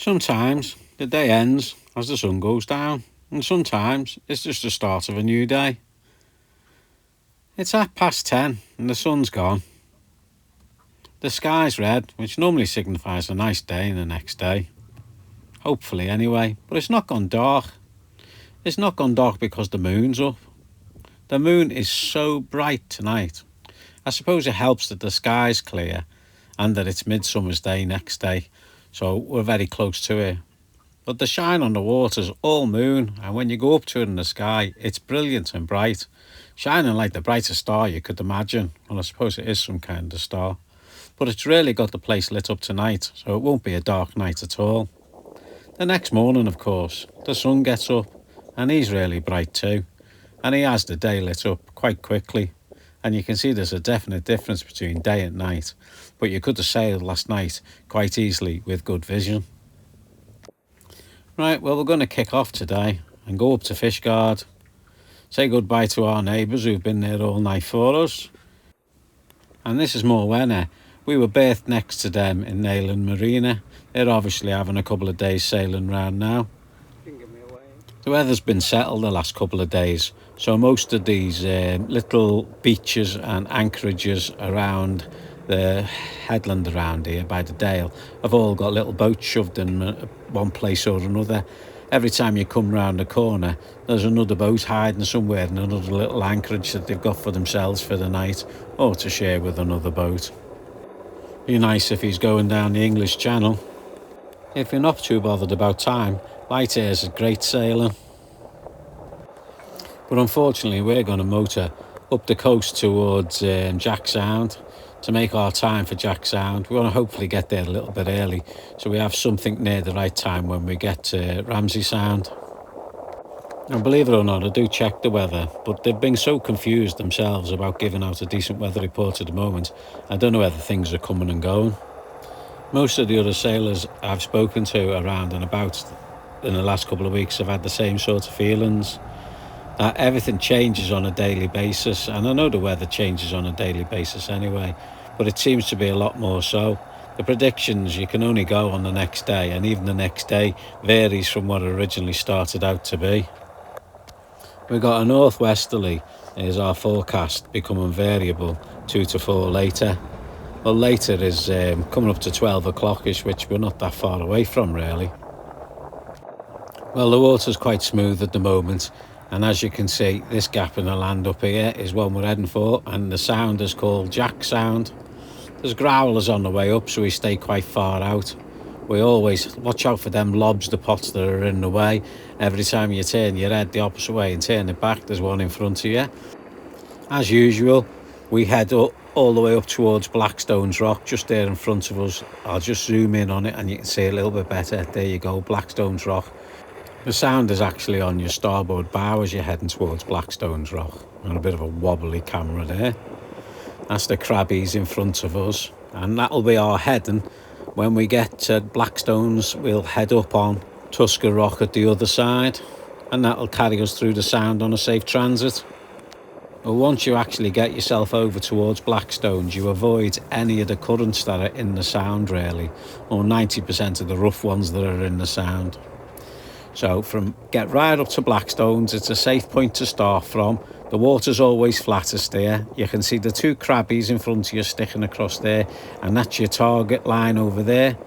Sometimes the day ends as the sun goes down, and sometimes it's just the start of a new day. It's 10:30 and the sun's gone. The sky's red, which normally signifies a nice day the next day. Hopefully anyway, but it's not gone dark. It's not gone dark because the moon's up. The moon is so bright tonight. I suppose it helps that the sky's clear and that it's Midsummer's Day next day, so we're very close to it. But the shine on the water's all moon, and when you go up to it in the sky, it's brilliant and bright, shining like the brightest star you could imagine. Well, I suppose it is some kind of star. But it's really got the place lit up tonight, so it won't be a dark night at all. The next morning, of course, the sun gets up, and he's really bright too, and he has the day lit up quite quickly. And you can see there's a definite difference between day and night, but you could have sailed last night quite easily with good vision. Right, well, we're going to kick off today and go up to Fishguard, say goodbye to our neighbours who've been there all night for us. And this is Morwenna. We were berthed next to them in Neyland Marina. They're obviously having a couple of days sailing round now. The weather's been settled the last couple of days, so most of these little beaches and anchorages around the headland around here by the Dale have all got little boats shoved in one place or another. Every time you come round the corner, there's another boat hiding somewhere in another little anchorage that they've got for themselves for the night, or to share with another boat. Be nice if he's going down the English Channel. If you're not too bothered about time, light air's great sailing. But unfortunately, we're going to motor up the coast towards Jack Sound to make our time for Jack Sound. We want to hopefully get there a little bit early, so we have something near the right time when we get to Ramsey Sound. And believe it or not, I do check the weather, but they've been so confused themselves about giving out a decent weather report at the moment. I don't know whether things are coming and going. Most of the other sailors I've spoken to around and about in the last couple of weeks have had the same sort of feelings. That everything changes on a daily basis, and I know the weather changes on a daily basis anyway, but it seems to be a lot more so. The predictions, you can only go on the next day, and even the next day varies from what it originally started out to be. We've got a northwesterly is our forecast, becoming variable 2 to 4 later. Well, later is coming up to 12 o'clock-ish, which we're not that far away from really. Well, the water's quite smooth at the moment, and as you can see, this gap in the land up here is one we're heading for, and the sound is called Jack Sound. There's growlers on the way up, so we stay quite far out. We always watch out for them lobs, the pots that are in the way. Every time you turn your head the opposite way and turn it back, there's one in front of you. As usual, we head up all the way up towards Blackstone's Rock, just there in front of us. I'll just zoom in on it and you can see a little bit better. There you go, Blackstone's Rock. The sound is actually on your starboard bow as you're heading towards Blackstone's Rock. And a bit of a wobbly camera there. That's the crabbies in front of us, and that'll be our heading. When we get to Blackstone's, we'll head up on Tusker Rock at the other side, and that'll carry us through the sound on a safe transit. But once you actually get yourself over towards Blackstone's, you avoid any of the currents that are in the sound really, or 90% of the rough ones that are in the sound. So get right up to Blackstone's, it's a safe point to start from. The water's always flattest there. You can see the 2 crabbies in front of you sticking across there, and that's your target line over there.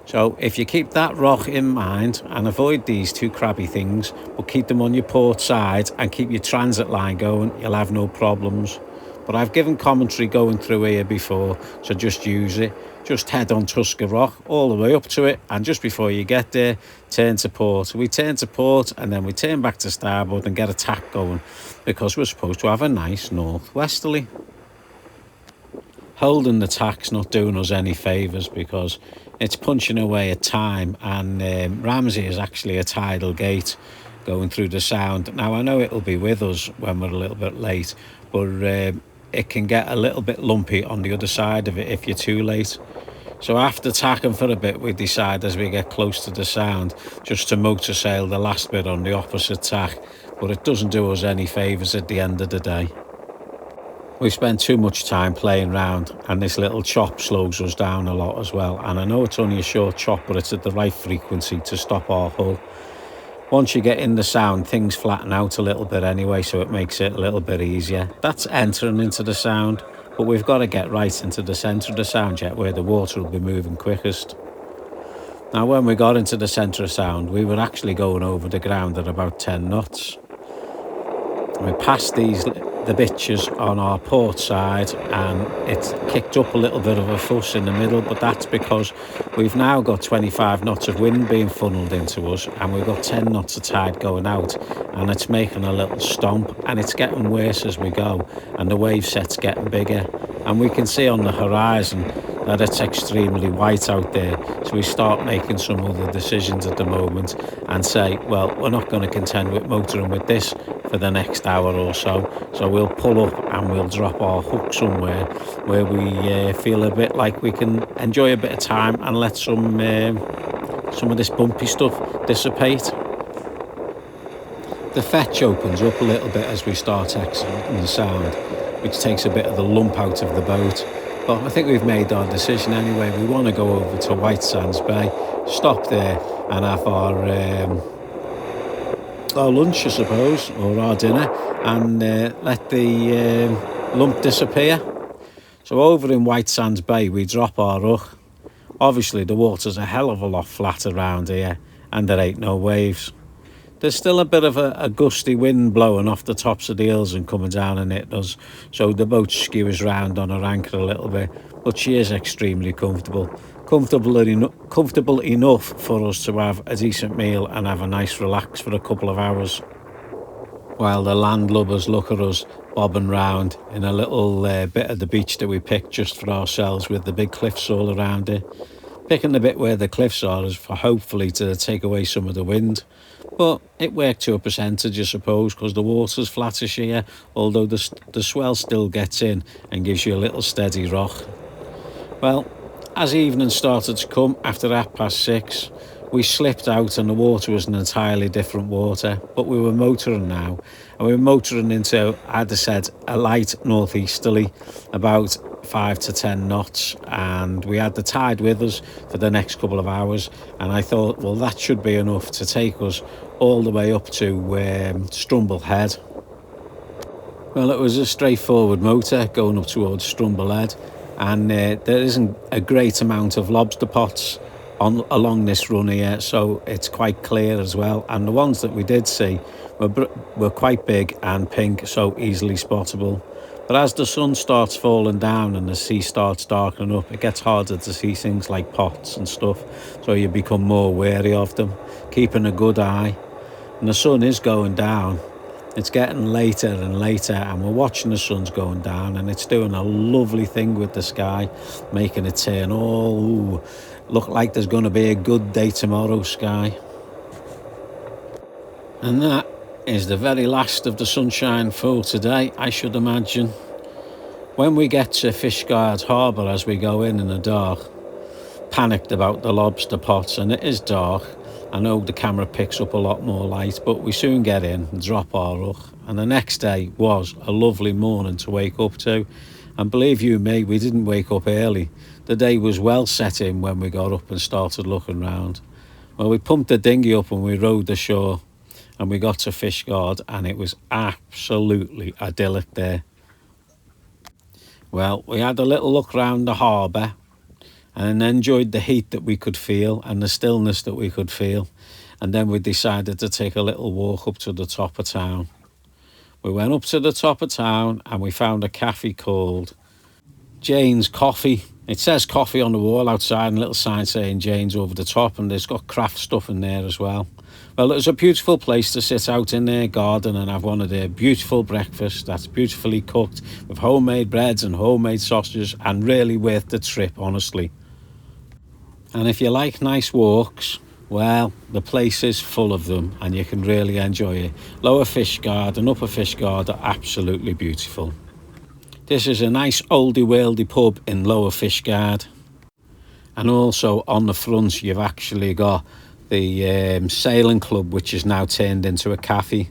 So if you keep that rock in mind and avoid these 2 crabby things, but keep them on your port side and keep your transit line going, you'll have no problems. But I've given commentary going through here before, so just use it. Just head on Tusker Rock all the way up to it, and just before you get there, turn to port. We turn to port and then we turn back to starboard and get a tack going, because we're supposed to have a nice northwesterly. Holding the tack's not doing us any favours because it's punching away at time, and Ramsey is actually a tidal gate going through the sound. Now I know it'll be with us when we're a little bit late, but it can get a little bit lumpy on the other side of it if you're too late. So after tacking for a bit, we decide as we get close to the sound just to motor sail the last bit on the opposite tack, but it doesn't do us any favours at the end of the day. We spend too much time playing around, and this little chop slows us down a lot as well. And I know it's only a short chop, but it's at the right frequency to stop our hull. Once you get in the sound, things flatten out a little bit anyway, so it makes it a little bit easier. That's entering into the sound, but we've got to get right into the centre of the sound yet, where the water will be moving quickest. Now, when we got into the centre of sound, we were actually going over the ground at about 10 knots. We passed the bitches on our port side, and it's kicked up a little bit of a fuss in the middle, but that's because we've now got 25 knots of wind being funneled into us, and we've got 10 knots of tide going out, and it's making a little stomp, and it's getting worse as we go, and the wave set's getting bigger, and we can see on the horizon that it's extremely white out there. So we start making some other decisions at the moment and say, well, we're not going to contend with motoring with this for the next hour or so. So we'll pull up and we'll drop our hook somewhere where we feel a bit like we can enjoy a bit of time and let some of this bumpy stuff dissipate. The fetch opens up a little bit as we start exiting the sound, which takes a bit of the lump out of the boat. But I think we've made our decision anyway. We want to go over to Whitesands Bay, stop there and have our lunch, I suppose, or our dinner, and let the lump disappear. So over in Whitesands Bay, we drop our hook. Obviously, the water's a hell of a lot flat around here, and there ain't no waves. There's still a bit of a gusty wind blowing off the tops of the hills and coming down and hitting us, so the boat skewers round on her anchor a little bit, but she is extremely comfortable. Comfortable enough for us to have a decent meal and have a nice relax for a couple of hours, while the landlubbers look at us bobbing round in a little bit of the beach that we picked just for ourselves with the big cliffs all around it. Picking the bit where the cliffs are is for hopefully to take away some of the wind, but it worked to a percentage, I suppose, because the water's flattish here, although the swell still gets in and gives you a little steady rock. Well, as evening started to come after 6:30, we slipped out and the water was an entirely different water, but we were motoring now, and we were motoring into, I'd have said, a light northeasterly, about 5 to 10 knots, and we had the tide with us for the next couple of hours, and I thought, well, that should be enough to take us all the way up to Strumble Head. Well, it was a straightforward motor going up towards Strumble Head, and there isn't a great amount of lobster pots along this run here, so it's quite clear as well, and the ones that we did see were quite big and pink, so easily spottable. But as the sun starts falling down and the sea starts darkening up, it gets harder to see things like pots and stuff, so you become more wary of them, keeping a good eye. And the sun is going down. It's getting later and later, and we're watching the sun's going down, and it's doing a lovely thing with the sky, making it turn look like there's going to be a good day tomorrow sky. And that is the very last of the sunshine for today, I should imagine. When we get to Fishguard harbour, as we go in the dark, panicked about the lobster pots, and it is dark. I know the camera picks up a lot more light, but we soon get in and drop our hook, and the next day was a lovely morning to wake up to. And believe you me, we didn't wake up early. The day was well set in when we got up and started looking round. Well, we pumped the dinghy up and we rowed ashore, and we got to Fishguard, and it was absolutely idyllic there. Well, we had a little look round the harbour and enjoyed the heat that we could feel and the stillness that we could feel, and then we decided to take a little walk up to the top of town. We went up to the top of town and we found a cafe called Jane's Coffee. It says coffee on the wall outside and a little sign saying Jane's over the top, and it's got craft stuff in there as well. Well, it was a beautiful place to sit out in their garden and have one of their beautiful breakfasts that's beautifully cooked with homemade breads and homemade sausages, and really worth the trip, honestly. And if you like nice walks, well, the place is full of them and you can really enjoy it. Lower Fishguard and Upper Fishguard are absolutely beautiful. This is a nice oldie worldy pub in Lower Fishguard, and also on the front you've actually got the sailing club, which is now turned into a cafe.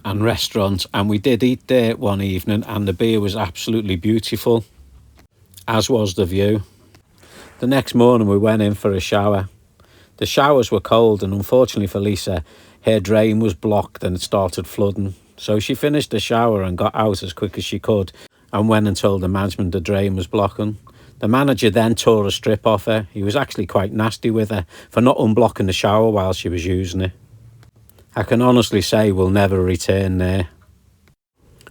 and restaurant, and we did eat there one evening, and the beer was absolutely beautiful, as was the view. The next morning we went in for a shower. The showers were cold, and unfortunately for Lisa, her drain was blocked and it started flooding. So she finished the shower and got out as quick as she could and went and told the management the drain was blocking. The manager then tore a strip off her. He was actually quite nasty with her for not unblocking the shower while she was using it. I can honestly say we'll never return there.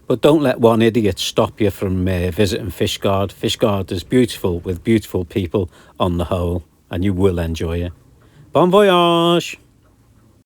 But don't let one idiot stop you from visiting Fishguard. Fishguard is beautiful with beautiful people on the whole, and you will enjoy it. Bon voyage!